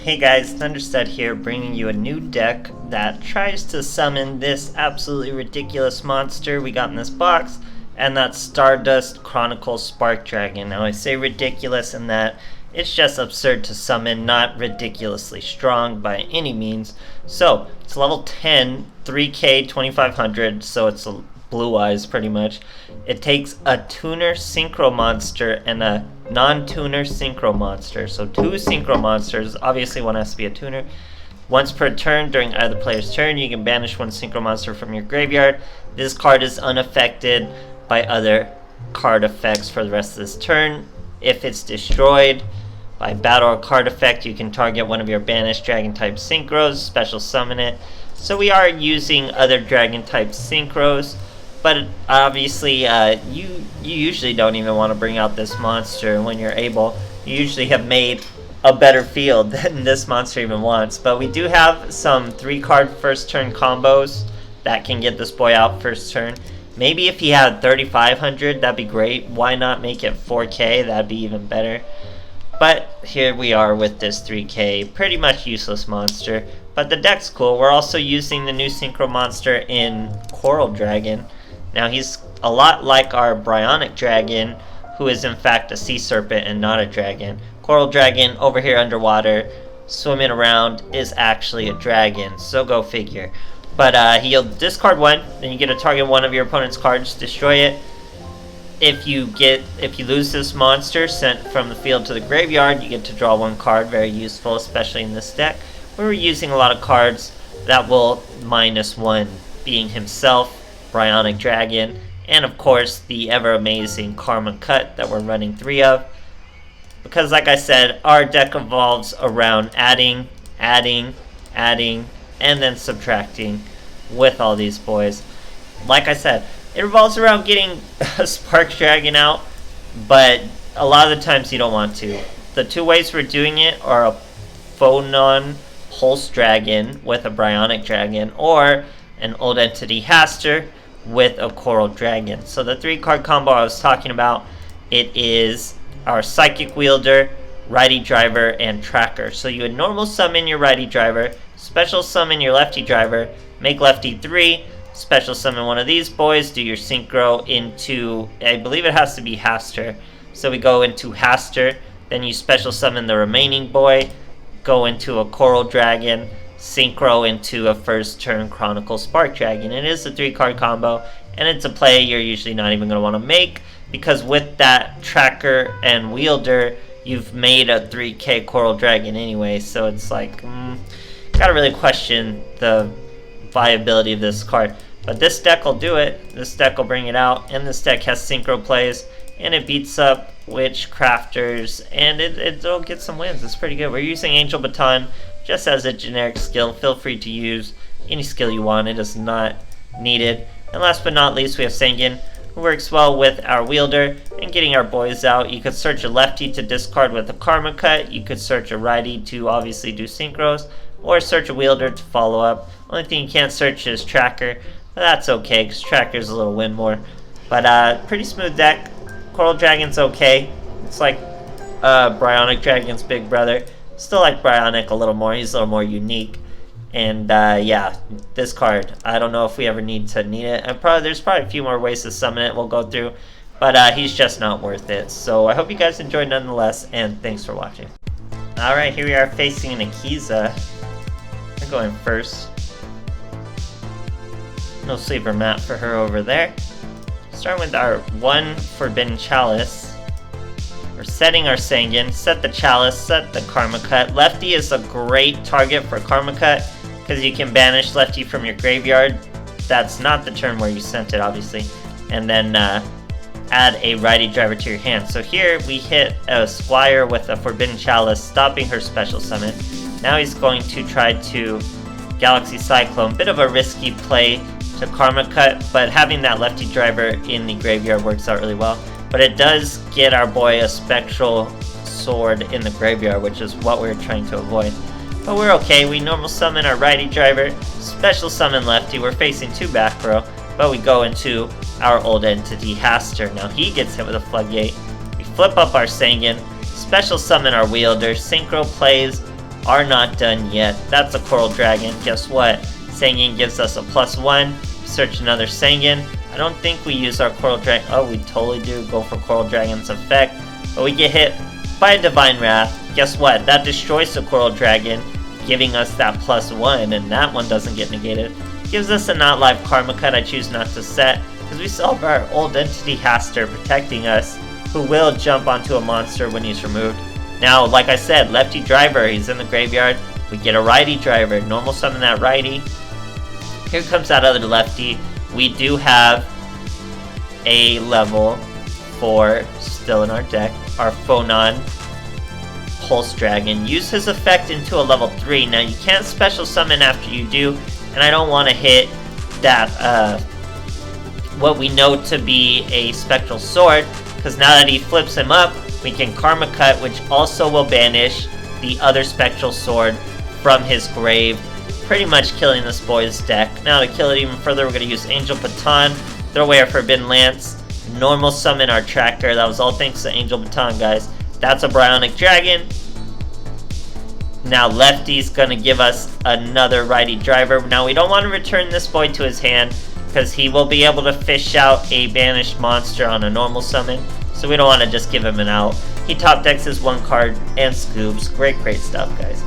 Hey guys, Thunderstud here, bringing you a new deck that tries to summon this absolutely ridiculous monster we got in this box, and that's Stardust Chronicle Spark Dragon. Now I say ridiculous in that it's just absurd to summon, not ridiculously strong by any means. So, it's level 10, 3k, 2500, so it's a blue eyes pretty much. It takes a tuner synchro monster and a non-tuner synchro monster. So two synchro monsters, obviously one has to be a tuner. Once per turn during either player's turn, you can banish one synchro monster from your graveyard. This card is unaffected by other card effects for the rest of this turn. If it's destroyed by battle or card effect, you can target one of your banished dragon type synchros, special summon it. So we are using other dragon type synchros, but obviously you usually don't even want to bring out this monster when you're able. You usually have made a better field than this monster even wants. But we do have some 3-card first turn combos that can get this boy out first turn. Maybe if he had 3500, that'd be great. Why not make it 4k? That'd be even better. But here we are with this 3k, pretty much useless monster. But the deck's cool. We're also using the new synchro monster in Coral Dragon. Now he's a lot like our Bryonic Dragon, who is in fact a sea serpent and not a dragon. Coral Dragon over here underwater, swimming around, is actually a dragon, so go figure. But he'll discard one, then you get to target one of your opponent's cards, destroy it. If you lose this monster sent from the field to the graveyard, you get to draw one card, very useful, especially in this deck, where we're using a lot of cards that will -1, being himself, Bryonic Dragon, and of course the ever amazing Karma Cut that we're running 3 of. Because like I said, our deck evolves around adding, and then subtracting with all these boys. Like I said, it revolves around getting a Spark Dragon out, but a lot of the times you don't want to. The two ways we're doing it are a Phonon Pulse Dragon with a Bryonic Dragon, or an Old Entity Haster with a Coral Dragon. So the 3-card combo I was talking about, it is our Psychic Wielder, Righty Driver, and Tracker. So you would normal summon your Righty Driver, special summon your Lefty Driver, make Lefty 3, special summon one of these boys, do your synchro into, I believe it has to be Haster. So we go into Haster, then you special summon the remaining boy, go into a Coral Dragon, synchro into a first turn Chronicle Spark Dragon. It is a 3-card combo, and it's a play you're usually not even going to want to make, because with that Tracker and Wielder, you've made a 3k Coral Dragon anyway, so it's like, gotta really question the viability of this card. But this deck will do it, this deck will bring it out, and this deck has synchro plays, and it beats up Witchcrafters, and it'll get some wins. It's pretty good. We're using Angel Baton just as a generic skill. Feel free to use any skill you want, it is not needed. And last but not least, we have Sangan, who works well with our Wielder and getting our boys out. You could search a Lefty to discard with a Karma Cut, you could search a Righty to obviously do synchros, or search a Wielder to follow up. Only thing you can't search is Tracker, but that's okay, because Tracker's a little win more. But pretty smooth deck. Coral Dragon's okay. It's like Bryonic Dragon's big brother. Still like Bryonic a little more. He's a little more unique. And yeah, this card, I don't know if we ever need it. And there's probably a few more ways to summon it we'll go through. But he's just not worth it. So I hope you guys enjoyed nonetheless, and thanks for watching. Alright, here we are facing an Akiza. We're going first. No sleeper mat for her over there. Starting with our 1 Forbidden Chalice. We're setting our Sangan, set the Chalice, set the Karma Cut. Lefty is a great target for Karma Cut, because you can banish Lefty from your graveyard. That's not the turn where you sent it, obviously. And then add a Righty Driver to your hand. So here we hit a Squire with a Forbidden Chalice, stopping her special summon. Now he's going to try to Galaxy Cyclone. Bit of a risky play to Karma Cut, but having that Lefty Driver in the graveyard works out really well. But it does get our boy a Spectral Sword in the graveyard, which is what we're trying to avoid. But we're okay. We normal summon our Righty Driver, special summon Lefty. We're facing 2 back row, but we go into our Old Entity Haster. Now he gets hit with a Floodgate. We flip up our Sangan, special summon our Wielder, synchro plays are not done yet. That's a Coral Dragon. Guess what? Sanguine gives us a +1. Search another Sanguine. I don't think we use our Coral Dragon. Oh, we totally do go for Coral Dragon's effect. But we get hit by a Divine Wrath. Guess what? That destroys the Coral Dragon, giving us that +1, and that one doesn't get negated. Gives us a not live Karma Cut I choose not to set, because we still have our old entity Haster protecting us, who will jump onto a monster when he's removed. Now, like I said, lefty driver, he's in the graveyard. We get a righty driver, normal summon that righty. Here comes that other lefty. We do have a level 4 still in our deck, our Phonon Pulse Dragon. Use his effect into a level 3. Now, you can't special summon after you do, and I don't want to hit that, what we know to be a Spectral Sword, because now that he flips him up, we can Karma Cut, which also will banish the other Spectral Sword from his grave, pretty much killing this boy's deck. Now to kill it even further, we're going to use Angel Baton, throw away our Forbidden Lance, normal summon our Tracker. That was all thanks to Angel Baton, guys. That's a Bryonic Dragon. Now Lefty's going to give us another righty driver. Now we don't want to return this boy to his hand, because he will be able to fish out a banished monster on a normal summon, so we don't want to just give him an out. He top decks his 1 card and scoops. Great stuff, guys.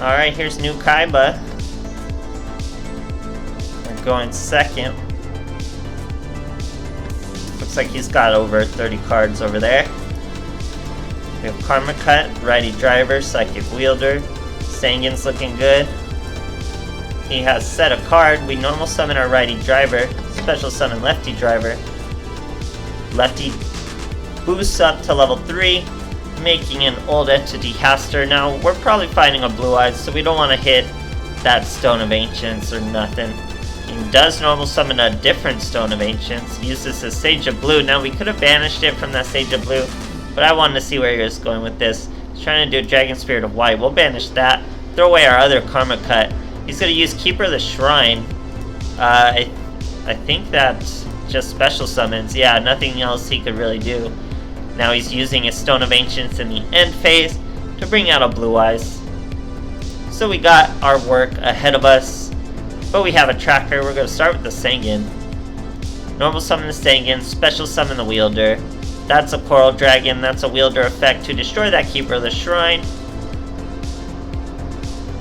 Alright, here's new Kaiba. We're going second. Looks like he's got over 30 cards over there. We have Karma Cut, righty driver, Psychic Wielder. Sanguine's looking good. He has set a card. We normal summon our righty driver, special summon lefty driver. Lefty boosts up to level 3, making an old entity Haster. Now, we're probably fighting a Blue Eyes, so we don't want to hit that Stone of Ancients or nothing. He does normal summon a different Stone of Ancients, uses his Sage of Blue. Now, we could have banished it from that Sage of Blue, but I wanted to see where he was going with this. He's trying to do Dragon Spirit of White. We'll banish that, throw away our other Karma Cut. He's going to use Keeper of the Shrine. I think that's just special summons. Yeah, nothing else he could really do. Now he's using his Stone of Ancients in the end phase to bring out a Blue Eyes. So we got our work ahead of us, but we have a Tracker. We're going to start with the Sanguine. Normal summon the Sanguine, special summon the Wielder. That's a Coral Dragon. That's a Wielder effect to destroy that Keeper of the Shrine.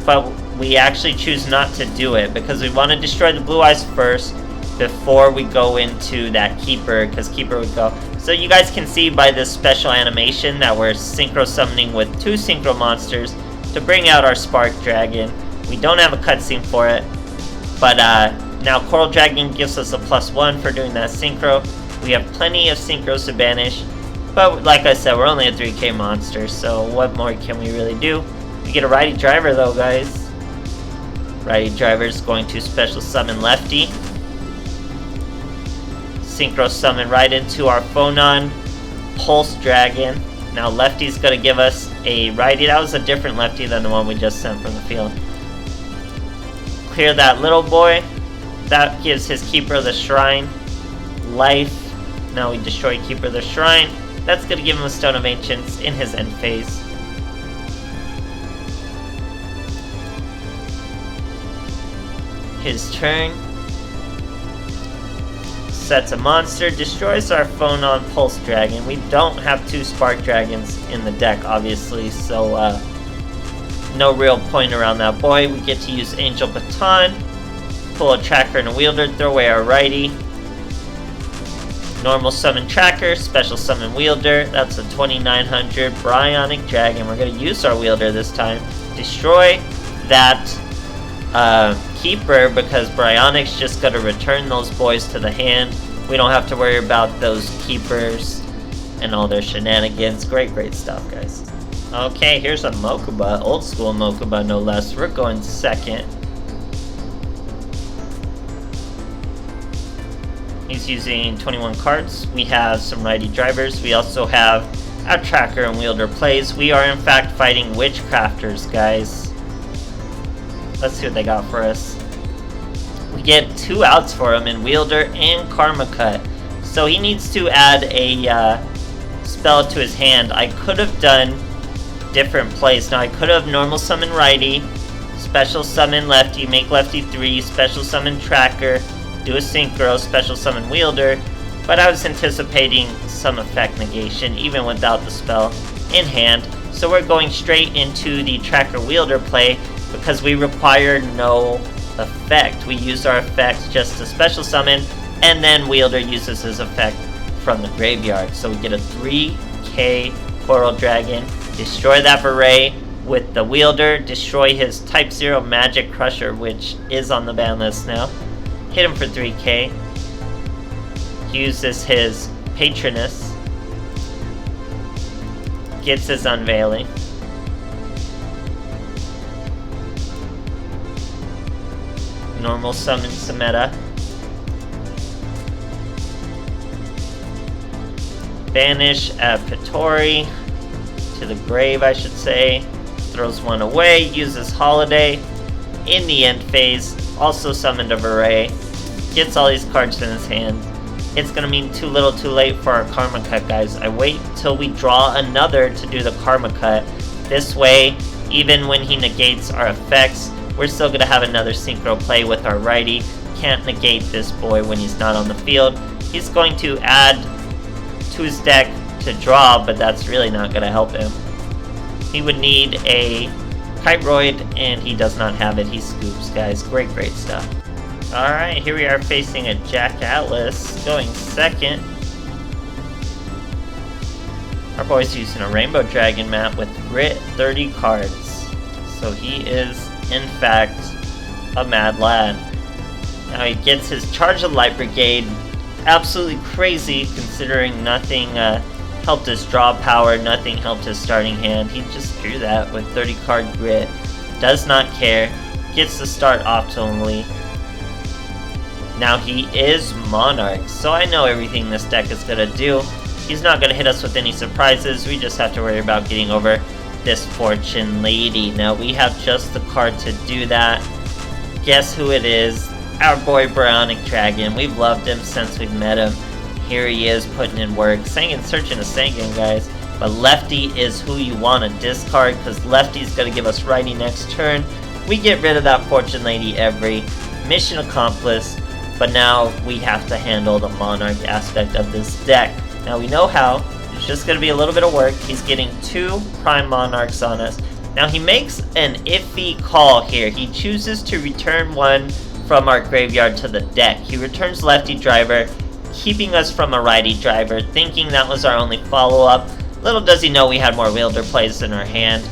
But we actually choose not to do it because we want to destroy the Blue Eyes first before we go into that Keeper, because Keeper would go. So you guys can see by this special animation that we're synchro summoning with 2 synchro monsters to bring out our Spark Dragon. We don't have a cutscene for it, but now Coral Dragon gives us a +1 for doing that synchro. We have plenty of synchros to banish, but like I said, we're only a 3k monster, so what more can we really do? We get a righty driver though, guys. Righty driver is going to special summon Lefty. Synchro summon right into our Phonon Pulse Dragon. Now Lefty's going to give us a righty. That was a different Lefty than the one we just sent from the field. Clear that little boy. That gives his Keeper of the Shrine life. Now we destroy Keeper of the Shrine. That's going to give him a Stone of Ancients in his end phase. His turn. Sets a monster, destroys our Phonon Pulse Dragon. We don't have 2 Spark Dragons in the deck, obviously, so no real point around that boy. We get to use Angel Baton, pull a Tracker and a Wielder, throw away our righty. Normal summon Tracker, special summon Wielder. That's a 2900 Bryonic Dragon. We're going to use our Wielder this time. Destroy that Keeper, because Bryonic's just going to return those boys to the hand. We don't have to worry about those Keepers and all their shenanigans. Great stuff, guys. Okay, here's a Mocha Bun, old school Mocha Bun no less. We're going second. He's using 21 cards. We have some righty drivers. We also have a Tracker and Wielder plays. We are in fact fighting Witchcrafters, guys. Let's see what they got for us. We get 2 outs for him in Wielder and Karma Cut. So he needs to add a spell to his hand. I could have done different plays. Now I could have normal summon righty, special summon lefty, make lefty 3, special summon tracker, do a synchro, special summon wielder, but I was anticipating some effect negation even without the spell in hand. So we're going straight into the tracker wielder play because we require no effect. We use our effects just to special summon, and then wielder uses his effect from the graveyard. So we get a 3k Coral Dragon, destroy that beret with the wielder, destroy his type 0 magic crusher, which is on the ban list now, hit him for 3k, uses his patroness, gets his unveiling, normal summon Sameta, banish Pitori to the grave, I should say, throws one away, uses holiday in the end phase, also summoned a beret, gets all these cards in his hand. It's gonna mean too little too late for our Karma Cut, guys. I wait till we draw another to do the Karma Cut. This way, even when he negates our effects, we're still gonna have another synchro play with our righty. Can't negate this boy when he's not on the field. He's going to add to his deck to draw, but that's really not gonna help him. He would need a Kiteroid, and he does not have it. He scoops, guys. Great stuff. Alright, here we are facing a Jack Atlas, going second. Our boy's using a Rainbow Dragon map with grit 30 cards. So he is, in fact, a mad lad. Now he gets his Charge of Light Brigade. Absolutely crazy, considering nothing helped his draw power, nothing helped his starting hand. He just drew that with 30 card grit. Does not care. Gets to start optimally. Now he is Monarch, so I know everything this deck is going to do. He's not going to hit us with any surprises. We just have to worry about getting over this Fortune Lady. Now we have just the card to do that. Guess who it is? Our boy Bionic Dragon. We've loved him since we've met him. Here he is putting in work. Sangan searching a Sangan, guys. But Lefty is who you want to discard, because Lefty's going to give us righty next turn. We get rid of that Fortune Lady every. Mission accomplished. But now we have to handle the Monarch aspect of this deck. Now we know how. It's just going to be a little bit of work. He's getting 2 Prime Monarchs on us. Now he makes an iffy call here. He chooses to return one from our graveyard to the deck. He returns Lefty Driver, keeping us from a righty driver, thinking that was our only follow-up. Little does he know we had more wielder plays in our hand.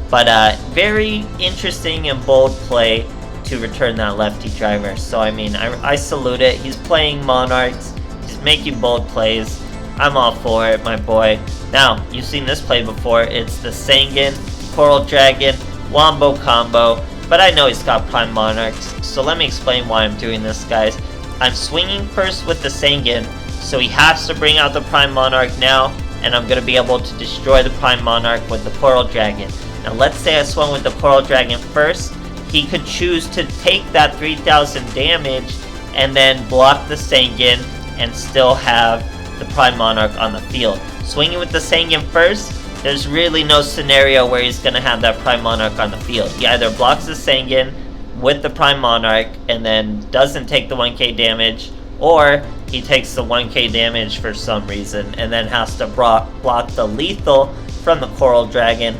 But very interesting and bold play to return that Lefty Driver. So I mean, I salute it. He's playing Monarchs. He's making bold plays. I'm all for it, my boy. Now, you've seen this play before. It's the Sangan, Coral Dragon, Wombo combo. But I know he's got Prime Monarchs. So let me explain why I'm doing this, guys. I'm swinging first with the Sangan, so he has to bring out the Prime Monarch now, and I'm going to be able to destroy the Prime Monarch with the Coral Dragon. Now let's say I swung with the Coral Dragon first. He could choose to take that 3000 damage and then block the Sangan and still have the Prime Monarch on the field. Swinging with the Sangan first, there's really no scenario where he's going to have that Prime Monarch on the field. He either blocks the Sangan with the Prime Monarch and then doesn't take the 1k damage, or he takes the 1k damage for some reason and then has to block the lethal from the Coral Dragon.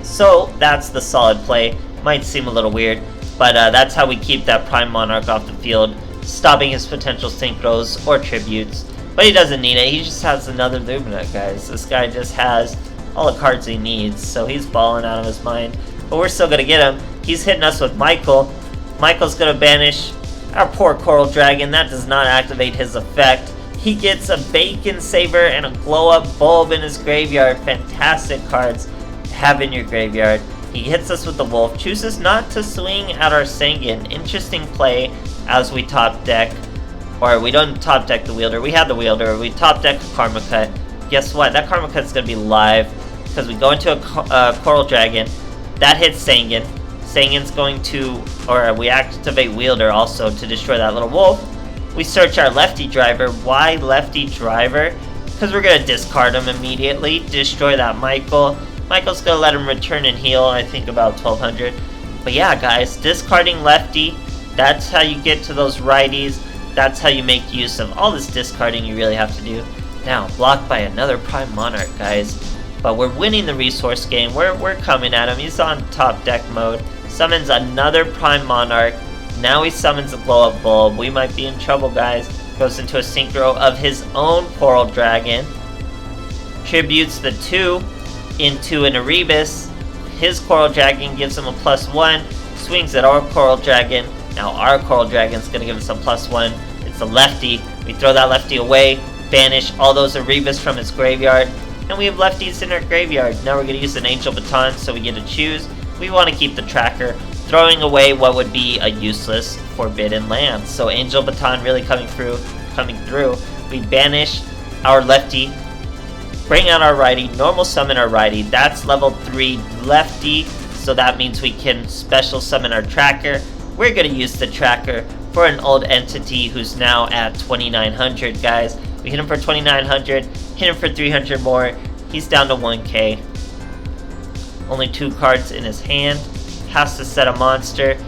So that's the solid play. Might seem a little weird, but that's how we keep that Prime Monarch off the field, stopping his potential synchros or tributes. But he doesn't need it. He just has another Lumina, guys. This guy just has all the cards he needs, so he's balling out of his mind. But we're still going to get him. He's hitting us with Michael. Michael's going to banish our poor Coral Dragon. That does not activate his effect. He gets a Bacon Saber and a glow-up bulb in his graveyard. Fantastic cards to have in your graveyard. He hits us with the Wolf, chooses not to swing at our Sangan. Interesting play as we top deck, or we don't top deck the Wielder, we have the Wielder, we top deck a Karma Cut. Guess what, that Karma Cut's going to be live, because we go into a Coral Dragon, that hits Sangan. Sangan's going to, or we activate Wielder also to destroy that little Wolf. We search our Lefty Driver. Why Lefty Driver? Because we're going to discard him immediately, destroy that Michael, Michael's gonna let him return and heal, I think about 1200. But yeah, guys, discarding lefty, that's how you get to those righties. That's how you make use of all this discarding you really have to do. Now, blocked by another Prime Monarch, guys. But we're winning the resource game. We're coming at him. He's on top deck mode. Summons another Prime Monarch. Now he summons a Blow Up Bulb. We might be in trouble, guys. Goes into a Synchro of his own Coral Dragon. Tributes the 2 into an Erebus. His Coral Dragon gives him a +1. Swings at our Coral Dragon. Now our Coral Dragon's gonna give us a +1. It's a lefty. We throw that lefty away. Banish all those Erebus from his graveyard. And we have lefties in our graveyard. Now we're gonna use an Angel Baton, so we get to choose. We want to keep the tracker, throwing away what would be a useless Forbidden Land. So Angel Baton really coming through. We banish our lefty, bring out our righty, normal summon our righty. That's level 3 lefty, so that means we can special summon our tracker. We're gonna use the tracker for an old entity who's now at 2900, guys. We hit him for 2900, hit him for 300 more. He's down to 1k. Only 2 cards in his hand. Has to set a monster.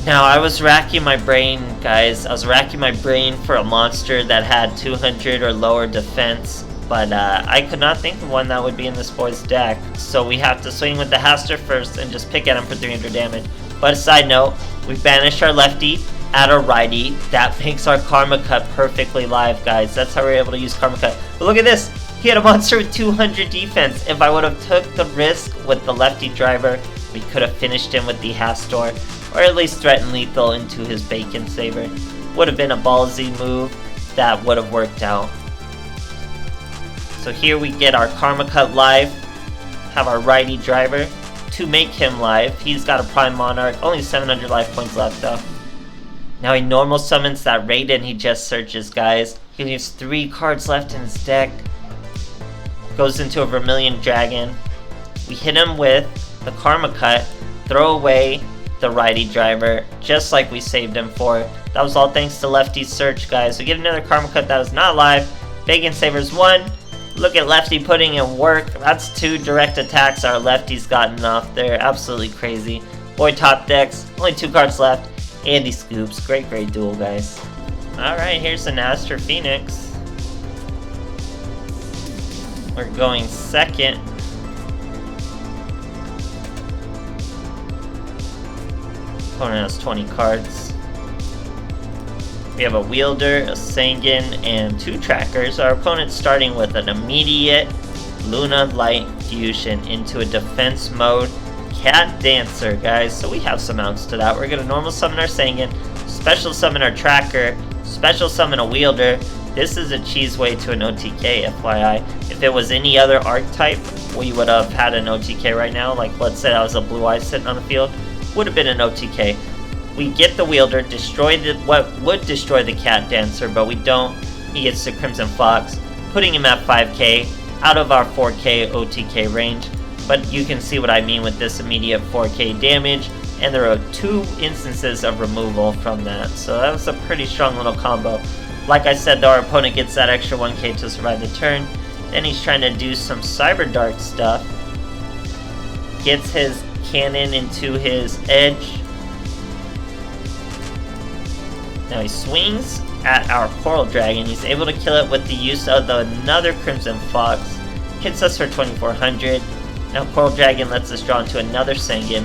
Now, I was racking my brain, guys. I was racking my brain for a monster that had 200 or lower defense. But I could not think of one that would be in this boy's deck. So we have to swing with the Haster first and just pick at him for 300 damage. But a side note, we banish our lefty, add our righty. That makes our Karma Cut perfectly live, guys. That's how we're able to use Karma Cut. But look at this. He had a monster with 200 defense. If I would have took the risk with the lefty driver, we could have finished him with the Hastor, or at least threatened lethal into his Bacon Saber. Would have been a ballsy move that would have worked out. So here we get our Karma Cut live, have our righty driver to make him live. He's got a Prime Monarch, only 700 life points left though. Now he normal summons that Raiden he just searches, guys. He leaves 3 cards left in his deck. Goes into a Vermilion Dragon. We hit him with the Karma Cut, throw away the righty driver, just like we saved him for. That was all thanks to Lefty's search, guys. We get another Karma Cut that is not live. Bacon Saber's 1. Look at Lefty putting in work. That's 2 direct attacks our Lefty's gotten off. They're absolutely crazy. Boy top decks, only 2 cards left. Andy Scoops, great duel, guys. Alright, here's an Astrophoenix. We're going second. Opponent has 20 cards. We have a Wielder, a Sanguine, and 2 trackers. Our opponent's starting with an immediate Luna Light Fusion into a defense mode Cat Dancer, guys. So we have some outs to that. We're going to normal summon our Sanguine, special summon our tracker, special summon a Wielder. This is a cheese way to an OTK, FYI. If it was any other archetype, we would have had an OTK right now. Like, let's say that was a Blue Eye sitting on the field. Would have been an OTK. We get the Wielder, destroy what would destroy the Cat Dancer, but we don't. He gets the Crimson Fox, putting him at 5k, out of our 4k OTK range. But you can see what I mean with this immediate 4k damage, and there are 2 instances of removal from that. So that was a pretty strong little combo. Like I said, though, our opponent gets that extra 1k to survive the turn. Then he's trying to do some Cyber Dark stuff. Gets his cannon into his edge. Now he swings at our Coral Dragon. He's able to kill it with the use of another Crimson Fox. Hits us for 2400. Now Coral Dragon lets us draw into another Sanguine.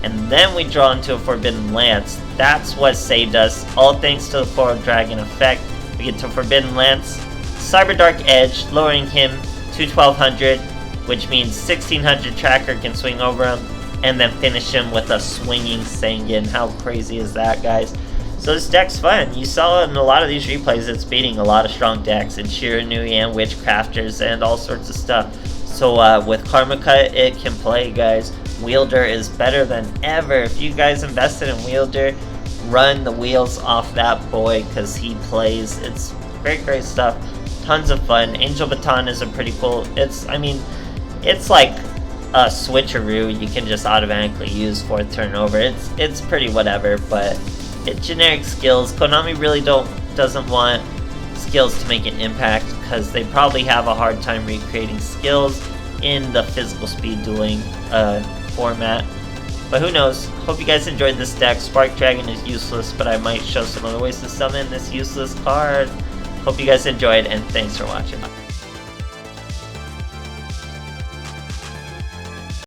And then we draw into a Forbidden Lance. That's what saved us. All thanks to the Coral Dragon effect. We get to Forbidden Lance. Cyber Dark Edge, lowering him to 1200. Which means 1600 tracker can swing over him. And then finish him with a swinging Sanguine. How crazy is that, guys? So this deck's fun. You saw in a lot of these replays it's beating a lot of strong decks in Shiranui and Witchcrafters and all sorts of stuff. So with Karma Cut, it can play, guys. Wielder is better than ever. If you guys invested in Wielder, run the wheels off that boy because he plays. It's great stuff. Tons of fun. Angel Baton is a pretty cool. It's like a switcheroo you can just automatically use 4th turn over. It's pretty whatever, but it's generic skills. Konami really doesn't want skills to make an impact because they probably have a hard time recreating skills. in the physical speed dueling format. But who knows? Hope you guys enjoyed this deck. Spark Dragon is useless, but I might show some other ways to summon this useless card. Hope you guys enjoyed, and thanks for watching.